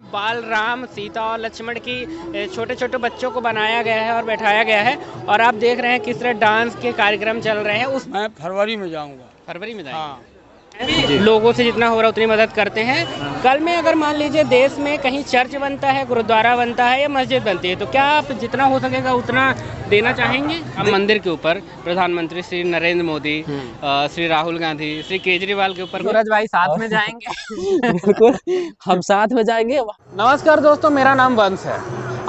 बाल राम सीता और लक्ष्मण की छोटे छोटे बच्चों को बनाया गया है और बैठाया गया है। और आप देख रहे हैं किस तरह डांस के कार्यक्रम चल रहे हैं। उस मैं फरवरी में जाऊंगा। फरवरी में हाँ। जाएंगे। लोगों से जितना हो रहा है उतनी मदद करते हैं। कल में अगर मान लीजिए देश में कहीं चर्च बनता है, गुरुद्वारा बनता है या मस्जिद बनती है, तो क्या आप जितना हो सकेगा उतना देना चाहेंगे? हम मंदिर के ऊपर प्रधानमंत्री श्री नरेंद्र मोदी, श्री राहुल गांधी, श्री केजरीवाल के ऊपर सूरज भाई साथ में जाएंगे। बिल्कुल, हम साथ में जाएंगे। नमस्कार दोस्तों, मेरा नाम वंश है।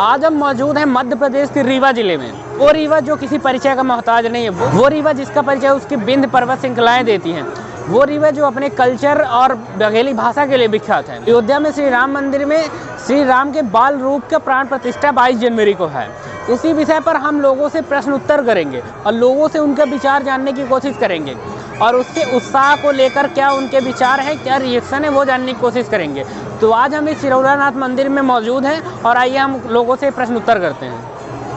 आज हम मौजूद हैं मध्य प्रदेश के रीवा जिले में। वो रीवा जो किसी परिचय का मोहताज नहीं है, वो रीवा जिसका परिचय उसकी विंध्य पर्वत श्रृंखलाएं देती हैं। वो रीवा जो अपने कल्चर और बघेली भाषा के लिए विख्यात है। अयोध्या में श्री राम मंदिर में श्री राम के बाल रूप का प्राण प्रतिष्ठा 22 जनवरी को है। उसी विषय पर हम लोगों से प्रश्न उत्तर करेंगे और लोगों से उनके विचार जानने की कोशिश करेंगे और उसके उत्साह को लेकर क्या उनके विचार है, क्या रिएक्शन है, वो जानने की कोशिश करेंगे। तो आज हम इस चिरौलानाथ मंदिर में मौजूद हैं और आइए हम लोगों से प्रश्न उत्तर करते हैं।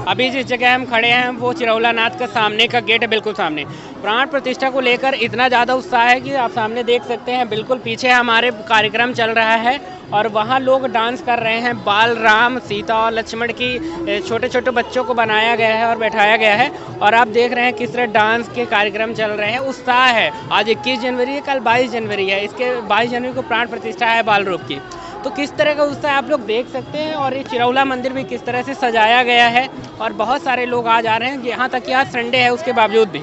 अभी जिस जगह हम खड़े हैं वो चिरौलानाथ का सामने का गेट है, बिल्कुल सामने। प्राण प्रतिष्ठा को लेकर इतना ज़्यादा उत्साह है कि आप सामने देख सकते हैं। बिल्कुल पीछे हमारे कार्यक्रम चल रहा है और वहाँ लोग डांस कर रहे हैं। बाल राम सीता और लक्ष्मण की छोटे छोटे बच्चों को बनाया गया है और बैठाया गया है। और आप देख रहे हैं किस तरह डांस के कार्यक्रम चल रहे हैं। उत्साह है। आज 21 जनवरी है, कल 22 जनवरी है। इसके 22 जनवरी को प्राण प्रतिष्ठा है बाल रूप की। तो किस तरह का उत्साह आप लोग देख सकते हैं। और ये चिरौला मंदिर भी किस तरह से सजाया गया है और बहुत सारे लोग आज आ रहे हैं। यहाँ तक कि आज संडे है उसके बावजूद भी।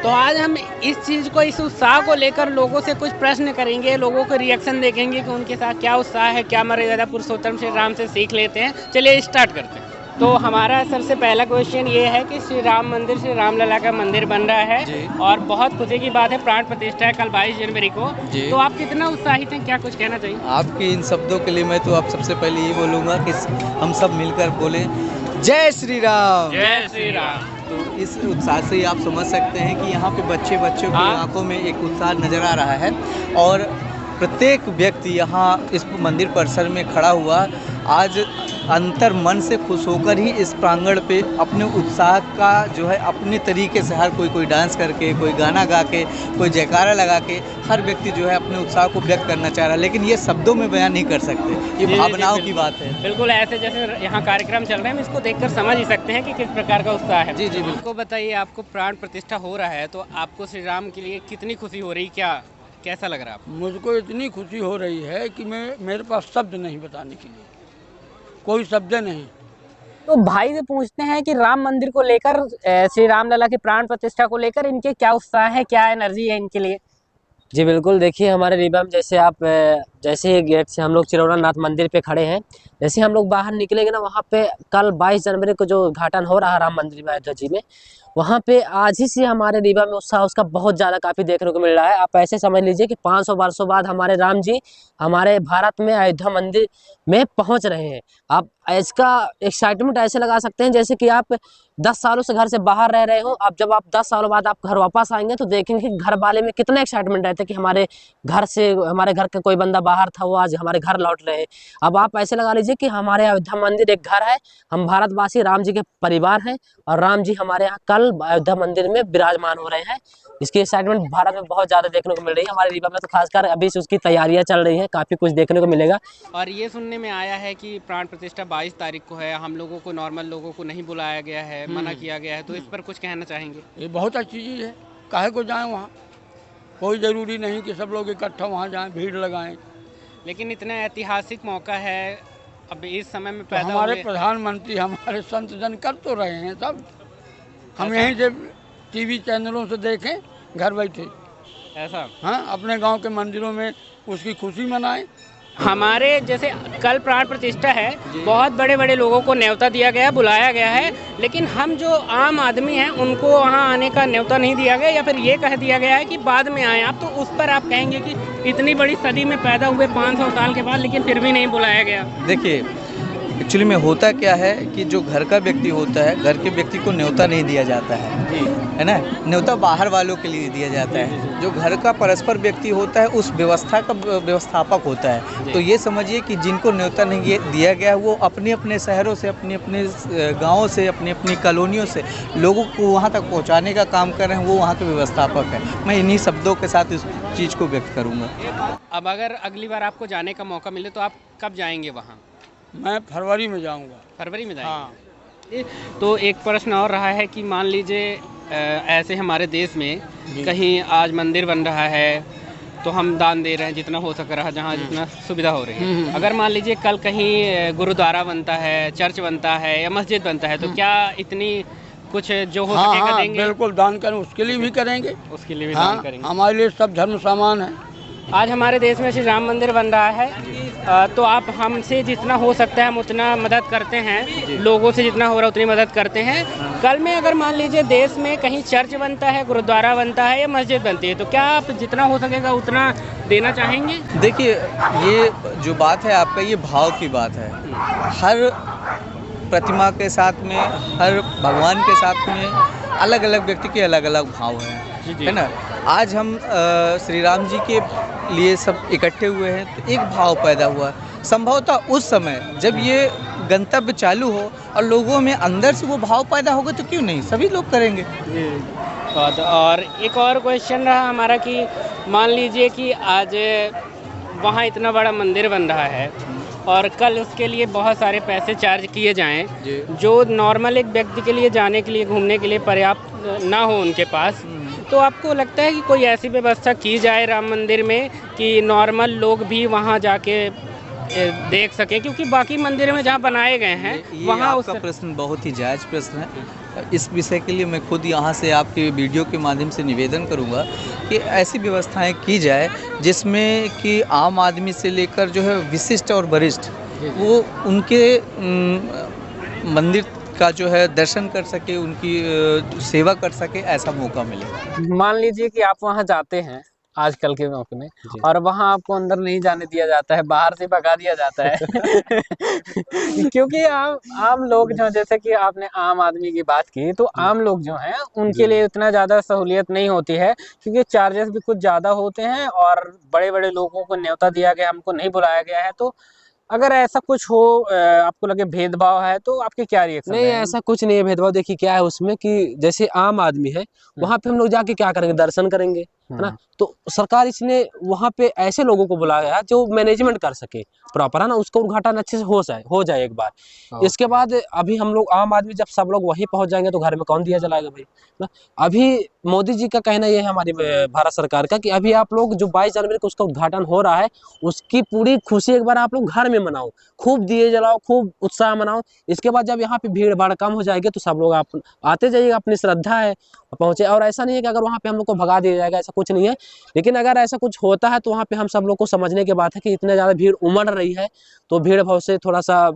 तो आज हम इस चीज़ को, इस उत्साह को लेकर लोगों से कुछ प्रश्न करेंगे, लोगों को रिएक्शन देखेंगे कि उनके साथ क्या उत्साह है, क्या मर्यादा पुरुषोत्तम श्री राम से सीख लेते हैं। चलिए स्टार्ट करते हैं। तो हमारा सबसे पहला क्वेश्चन ये है कि श्री राम मंदिर, श्री रामलला का मंदिर बन रहा है और बहुत खुशी की बात है, प्राण प्रतिष्ठा है कल 22 जनवरी को। तो आप कितना उत्साहित हैं, क्या कुछ कहना चाहिए? आपके इन शब्दों के लिए मैं तो आप सबसे पहले ये बोलूँगा कि हम सब मिलकर बोलें जय श्री राम। जय श्री राम। तो इस उत्साह से ही आप समझ सकते हैं कि यहाँ पे बच्चों की आंखों में एक उत्साह नज़र आ रहा है। और प्रत्येक व्यक्ति यहाँ इस मंदिर परिसर में खड़ा हुआ आज अंतर मन से खुश होकर ही इस प्रांगण पे अपने उत्साह का जो है अपने तरीके से हर कोई डांस करके, कोई गाना गा के, कोई जयकारा लगा के हर व्यक्ति जो है अपने उत्साह को व्यक्त करना चाह रहा है। लेकिन ये शब्दों में बयान नहीं कर सकते, ये भावनाओं की बात है। बिल्कुल ऐसे जैसे यहाँ कार्यक्रम चल रहे हैं, हम इसको देखकर समझ ही सकते हैं कि किस प्रकार का उत्साह है। जी बिल्कुल। आपको बताइए, आपको प्राण प्रतिष्ठा हो रहा है तो आपको श्री राम के लिए कितनी खुशी हो रही, क्या कैसा लग रहा है आपको? मुझको इतनी खुशी हो रही है कि मेरे पास शब्द नहीं बताने के लिए, कोई शब्द नहीं। तो भाई से पूछते हैं कि राम मंदिर को लेकर, श्री रामलला की प्राण प्रतिष्ठा को लेकर इनके क्या उत्साह है, क्या एनर्जी है इनके लिए? जी बिल्कुल, देखिए हमारे रीवा में जैसे आप जैसे गेट से हम लोग चिरौलानाथ मंदिर पे खड़े हैं, जैसे हम लोग बाहर निकलेंगे ना, वहाँ पे कल 22 जनवरी को जो उद्घाटन हो रहा है राम मंदिर में अयोध्या जी में, वहाँ पे आज ही से हमारे रीवा में उत्साह उसका बहुत ज़्यादा काफ़ी देखने को मिल रहा है। आप ऐसे समझ लीजिए कि 500 वर्षों बाद हमारे राम जी हमारे भारत में अयोध्या मंदिर में पहुँच रहे हैं। आप इसका एक्साइटमेंट ऐसे लगा सकते हैं जैसे कि आप 10 सालों से घर से बाहर रह रहे हो। अब जब आप 10 सालों बाद आप घर वापस आएंगे तो देखेंगे कि घर वाले में कितना एक्साइटमेंट रहता है कि हमारे घर का कोई बंदा बाहर था, वो आज हमारे घर लौट रहे हैं। अब आप ऐसे लगा लीजिए कि हमारे अयोध्या मंदिर एक घर है, हम भारतवासी राम जी के परिवार हैं और राम जी हमारे यहाँ कल अयोध्या मंदिर में विराजमान हो रहे हैं। इसकी एक्साइटमेंट भारत में बहुत ज़्यादा देखने को मिल रही है। हमारे रीवा में तो खासकर अभी से उसकी तैयारियां चल रही हैं, काफ़ी कुछ देखने को मिलेगा। और ये सुनने में आया है कि प्राण प्रतिष्ठा 22 तारीख को है, हम लोगों को, नॉर्मल लोगों को नहीं बुलाया गया है, मना किया गया है, तो इस पर कुछ कहना चाहेंगे? ये बहुत अच्छी चीज़ है, काहे को जाएं वहाँ, कोई ज़रूरी नहीं कि सब लोग इकट्ठा वहाँ जाएं, भीड़ लगाएं। लेकिन इतना ऐतिहासिक मौका है, अब इस समय में तो पैदा हमारे हुए। प्रधानमंत्री, हमारे संत जन कर तो रहे हैं सब, हम यहीं से टीवी चैनलों से देखें घर बैठे। ऐसा? हाँ, अपने गांव के मंदिरों में उसकी खुशी मनाएं। हमारे जैसे कल प्राण प्रतिष्ठा है, बहुत बड़े बड़े लोगों को न्योता दिया गया, बुलाया गया है, लेकिन हम जो आम आदमी हैं उनको वहाँ आने का न्योता नहीं दिया गया या फिर ये कह दिया गया है कि बाद में आए आप। तो उस पर आप कहेंगे कि इतनी बड़ी सदी में पैदा हुए 500 साल के बाद, लेकिन फिर भी नहीं बुलाया गया? देखिए एक्चुअली में होता क्या है कि जो घर का व्यक्ति होता है, घर के व्यक्ति को न्योता नहीं दिया जाता है ना, न्योता बाहर वालों के लिए दिया जाता है। जो घर का परस्पर व्यक्ति होता है उस व्यवस्था का व्यवस्थापक होता है। तो ये समझिए कि जिनको न्योता नहीं दिया गया वो अपने अपने शहरों से, अपने अपने गाँवों से, अपनी अपनी कॉलोनियों से लोगों को वहाँ तक पहुँचाने का काम कर रहे हैं, वो वहाँ के व्यवस्थापक है। मैं इन्हीं शब्दों के साथ इस चीज़ को व्यक्त करूँगा। अब अगर अगली बार आपको जाने का मौका मिले तो आप कब जाएंगे वहाँ? मैं फरवरी में जाऊंगा। फरवरी में हाँ। जाएंगे। तो एक प्रश्न और रहा है कि मान लीजिए ऐसे हमारे देश में कहीं आज मंदिर बन रहा है तो हम दान दे रहे हैं जितना हो सक रहा है, जहाँ जितना सुविधा हो रही है। अगर मान लीजिए कल कहीं गुरुद्वारा बनता है, चर्च बनता है या मस्जिद बनता है, तो क्या इतनी कुछ जो हो हाँ, सकेगा हाँ, देंगे? बिल्कुल दान करें, उसके लिए भी करेंगे। उसके लिए भी हाँ, दान करेंगे। हमारे लिए सब धर्म समान है। आज हमारे देश में श्री राम मंदिर बन रहा है, तो आप हमसे जितना हो सकता है हम उतना मदद करते हैं, लोगों से जितना हो रहा है उतनी मदद करते हैं। कल में अगर मान लीजिए देश में कहीं चर्च बनता है, गुरुद्वारा बनता है या मस्जिद बनती है, तो क्या आप जितना हो सकेगा उतना देना चाहेंगे? देखिए, ये जो बात है आपका, ये भाव की बात है। हर प्रतिमा के साथ में, हर भगवान के साथ में अलग अलग व्यक्ति के अलग अलग भाव हैं, है ना। आज हम श्री राम जी के लिए सब इकट्ठे हुए हैं, तो एक भाव पैदा हुआ। संभवतः उस समय जब ये गंतव्य चालू हो और लोगों में अंदर से वो भाव पैदा होगा, तो क्यों नहीं, सभी लोग करेंगे। और एक और क्वेश्चन रहा हमारा कि मान लीजिए कि आज वहाँ इतना बड़ा मंदिर बन रहा है और कल उसके लिए बहुत सारे पैसे चार्ज किए जाएं, जो नॉर्मल एक व्यक्ति के लिए जाने के लिए, घूमने के लिए पर्याप्त ना हो उनके पास, तो आपको लगता है कि कोई ऐसी व्यवस्था की जाए राम मंदिर में कि नॉर्मल लोग भी वहाँ जाके देख सके? क्योंकि बाकी मंदिर में जहाँ बनाए गए हैं वहाँ आपका प्रश्न बहुत ही जायज़ प्रश्न है। इस विषय के लिए मैं खुद यहाँ से आपके वीडियो के माध्यम से निवेदन करूँगा कि ऐसी व्यवस्थाएं की जाए जिसमें कि आम आदमी से लेकर जो है विशिष्ट और वरिष्ठ, वो उनके मंदिर का जो है दर्शन कर सके, उनकी सेवा कर सके, ऐसा मौका मिले। मान लीजिए कि आप वहाँ जाते हैं आजकल के मौके में और वहाँ आपको अंदर नहीं जाने दिया जाता है, बाहर से भगा दिया जाता है क्योंकि आम लोग जो, जैसे कि आपने आम आदमी की बात की, तो आम लोग जो हैं उनके लिए उतना ज़्यादा सहूलियत नहीं होती है, क्योंकि चार्जेस भी कुछ ज़्यादा होते हैं और बड़े बड़े लोगों को न्योता दिया गया, हमको नहीं बुलाया गया है। तो अगर ऐसा कुछ हो, आपको लगे भेदभाव है, तो आपके क्या रिएक्शन? नहीं, ऐसा कुछ नहीं है भेदभाव। देखिए क्या है उसमें कि जैसे आम आदमी है, वहाँ पे हम लोग जाके क्या करेंगे, दर्शन करेंगे, है ना। तो सरकार इसने वहाँ पे ऐसे लोगों को बुलाया है जो मैनेजमेंट कर सके प्रॉपर, है ना, उसका उद्घाटन अच्छे से हो जाए एक बार। इसके बाद अभी हम लोग आम आदमी जब सब लोग वहीं पहुँच जाएंगे तो घर में कौन दिया जलाएगा भाई, ना। अभी मोदी जी का कहना ये है, हमारी भारत सरकार का, कि अभी आप लोग जो 22 जनवरी को उसका उद्घाटन हो रहा है, उसकी पूरी खुशी एक बार आप लोग घर में मनाओ, खूब दिए जलाओ, खूब उत्साह मनाओ। इसके बाद जब यहाँ पे भीड़ भाड़ कम हो जाएगी तो सब लोग आप आते जाइएगा, अपनी श्रद्धा है पहुँचे। और ऐसा नहीं है कि अगर वहाँ पे हम लोग को भगा दिया जाएगा, ऐसा कुछ नहीं है। लेकिन अगर ऐसा कुछ होता है तो वहाँ पे हम सब लोग को समझने की बात है कि इतने ज़्यादा भीड़ उमड़ रही है, तो भीड़ भाव से थोड़ा सा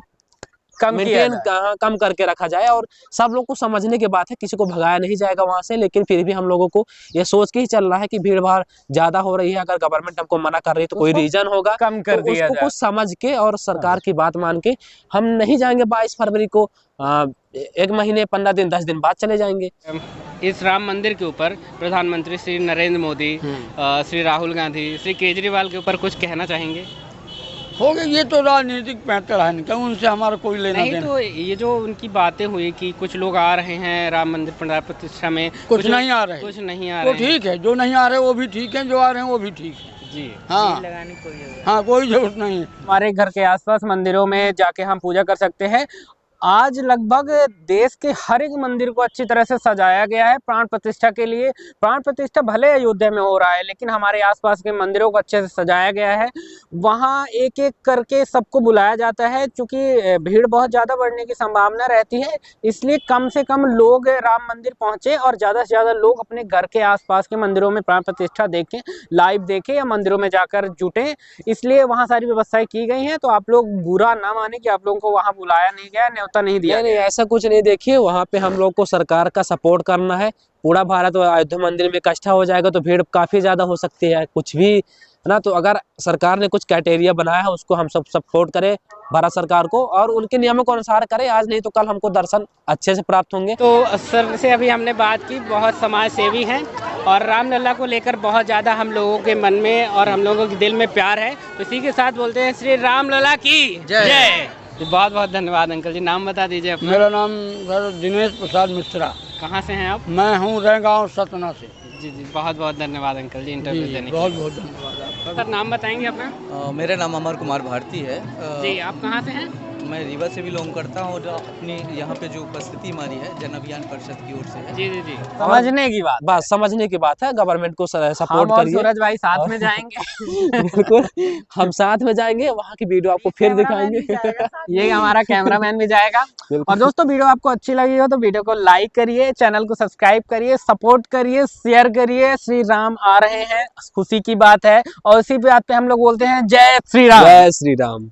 कम करके रखा जाए। और सब लोग को समझने की बात है, किसी को भगाया नहीं जाएगा वहाँ से, लेकिन फिर भी हम लोगों को ये सोच के ही चल रहा है कि भीड़ भाड़ ज़्यादा हो रही है। अगर गवर्नमेंट हमको मना कर रही है तो कोई रीजन होगा, कम कर तो दिया उसको जाए। कुछ समझ के और सरकार की बात मान के हम नहीं जाएंगे 22 फरवरी को, 1 महीने 15 दिन 10 दिन बाद चले जाएंगे। इस राम मंदिर के ऊपर प्रधानमंत्री श्री नरेंद्र मोदी, श्री राहुल गांधी, श्री केजरीवाल के ऊपर कुछ कहना चाहेंगे? हो गया, ये तो राजनीतिक पैंतड़ है, नहीं उनसे हमारा कोई लेना नहीं, देना। तो ये जो उनकी बातें हुई कि कुछ लोग आ रहे हैं राम मंदिर प्राण प्रतिष्ठा में, कुछ नहीं आ रहे, कुछ नहीं आ तो रहे, ठीक है, जो नहीं आ रहे वो भी ठीक है, जो आ रहे हैं वो भी ठीक है जी। हाँ, हाँ, कोई जरूरत नहीं है। हमारे घर के आसपास मंदिरों में जाके हम पूजा कर सकते हैं। आज लगभग देश के हर एक मंदिर को अच्छी तरह से सजाया गया है प्राण प्रतिष्ठा के लिए। प्राण प्रतिष्ठा भले अयोध्या में हो रहा है, लेकिन हमारे आसपास के मंदिरों को अच्छे से सजाया गया है। वहाँ एक एक करके सबको बुलाया जाता है, क्योंकि भीड़ बहुत ज़्यादा बढ़ने की संभावना रहती है, इसलिए कम से कम लोग राम मंदिर पहुँचे और ज़्यादा से ज़्यादा लोग अपने घर के आसपास के मंदिरों में प्राण प्रतिष्ठा देखें, लाइव देखें या मंदिरों में जाकर जुटें। इसलिए वहाँ सारी व्यवस्थाएं की गई हैं। तो आप लोग बुरा ना माने कि आप लोगों को वहाँ बुलाया नहीं गया, नहीं दिया। नहीं, ऐसा कुछ नहीं। देखिए वहाँ पे हम लोग को सरकार का सपोर्ट करना है। पूरा भारत अयोध्या मंदिर में इकट्ठा हो जाएगा तो भीड़ काफी ज्यादा हो सकती है, कुछ भी, है ना। तो अगर सरकार ने कुछ क्राइटेरिया बनाया है उसको हम सब सपोर्ट करें भारत सरकार को, और उनके नियमों के अनुसार करें। आज नहीं तो कल हमको दर्शन अच्छे से प्राप्त होंगे। तो सर से अभी हमने बात की, बहुत समाज सेवी हैं और रामलला को लेकर बहुत ज़्यादा हम लोगों के मन में और हम लोगों के दिल में प्यार है। तो इसी के साथ बोलते हैं श्री रामलला की जय। बहुत बहुत धन्यवाद अंकल जी। नाम बता दीजिए अपना। मेरा नाम सर दिनेश प्रसाद मिश्रा। कहाँ से हैं आप? मैं हूँ रैगांव सतना से। जी जी, बहुत बहुत धन्यवाद अंकल जी इंटरव्यू देने के लिए। बहुत बहुत धन्यवाद आपका। सर नाम बताएंगे अपना? मेरा नाम अमर कुमार भारती है। जी, आप कहाँ से हैं? मैं रीवा से बिलोंग करता हूँ और अपनी यहाँ पे जो उपस्थिति हमारी है जन अभियान परिषद की ओर से है। जी जी जी, समझने की बात, बस समझने की बात है, गवर्नमेंट को हम सपोर्ट और करिए। सूरज भाई साथ में जाएंगे। बिल्कुल, हम साथ में जाएंगे, वहाँ की वीडियो आपको फिर दिखाएंगे। ये हमारा कैमरामैन भी जाएगा। और दोस्तों वीडियो आपको अच्छी लगी हो तो वीडियो को लाइक करिए, चैनल को सब्सक्राइब करिए, सपोर्ट करिए, शेयर करिए। श्री राम आ रहे हैं, खुशी की बात है। और इसी बात पे हम लोग बोलते हैं जय श्री राम। जय श्री राम।